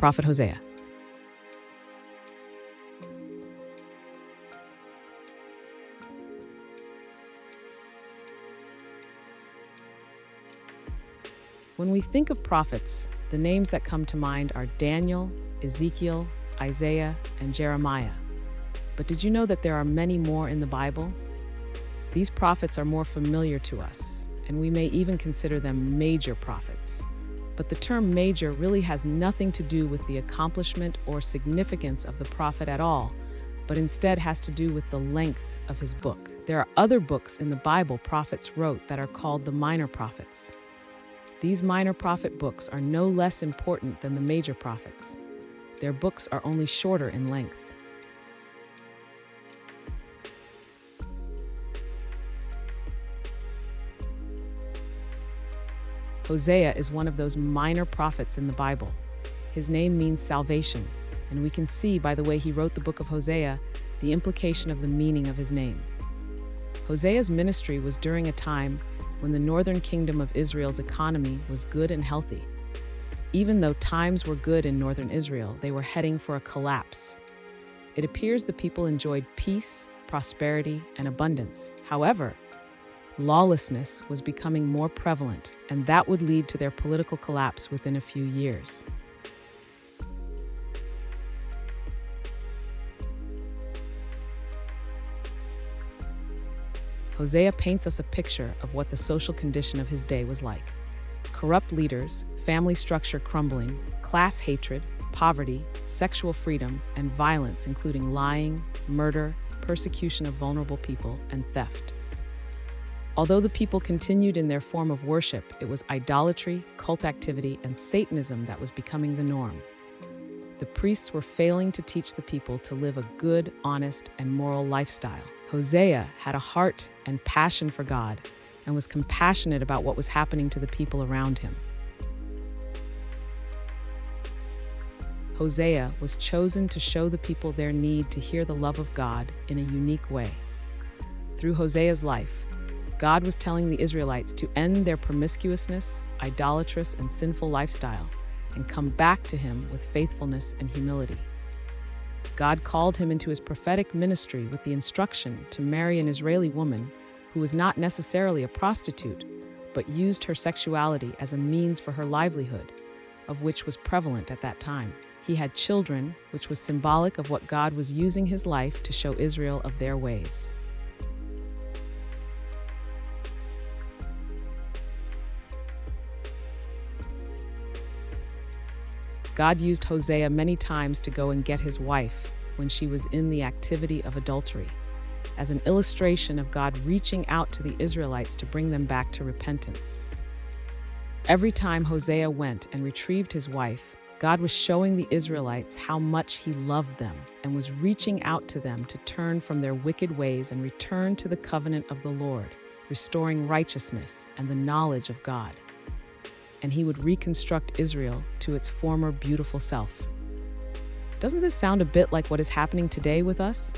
prophet Hosea. When we think of prophets, the names that come to mind are Daniel, Ezekiel, Isaiah, and Jeremiah. But did you know that there are many more in the Bible? These prophets are more familiar to us, and we may even consider them major prophets. But the term major really has nothing to do with the accomplishment or significance of the prophet at all, but instead has to do with the length of his book. There are other books in the Bible prophets wrote that are called the minor prophets. These minor prophet books are no less important than the major prophets. Their books are only shorter in length. Hosea is one of those minor prophets in the Bible. His name means salvation, and we can see by the way he wrote the book of Hosea the implication of the meaning of his name. Hosea's ministry was during a time when the northern kingdom of Israel's economy was good and healthy. Even though times were good in northern Israel, they were heading for a collapse. It appears the people enjoyed peace, prosperity, and abundance. However, lawlessness was becoming more prevalent, and that would lead to their political collapse within a few years. Hosea paints us a picture of what the social condition of his day was like. Corrupt leaders, family structure crumbling, class hatred, poverty, sexual freedom, and violence including lying, murder, persecution of vulnerable people, and theft. Although the people continued in their form of worship, it was idolatry, cult activity, and Satanism that was becoming the norm. The priests were failing to teach the people to live a good, honest, and moral lifestyle. Hosea had a heart and passion for God and was compassionate about what was happening to the people around him. Hosea was chosen to show the people their need to hear the love of God in a unique way. Through Hosea's life, God was telling the Israelites to end their promiscuousness, idolatrous, and sinful lifestyle and come back to him with faithfulness and humility. God called him into his prophetic ministry with the instruction to marry an Israeli woman who was not necessarily a prostitute, but used her sexuality as a means for her livelihood, of which was prevalent at that time. He had children, which was symbolic of what God was using his life to show Israel of their ways. God used Hosea many times to go and get his wife when she was in the activity of adultery, as an illustration of God reaching out to the Israelites to bring them back to repentance. Every time Hosea went and retrieved his wife, God was showing the Israelites how much he loved them and was reaching out to them to turn from their wicked ways and return to the covenant of the Lord, restoring righteousness and the knowledge of God. And he would reconstruct Israel to its former beautiful self. Doesn't this sound a bit like what is happening today with us?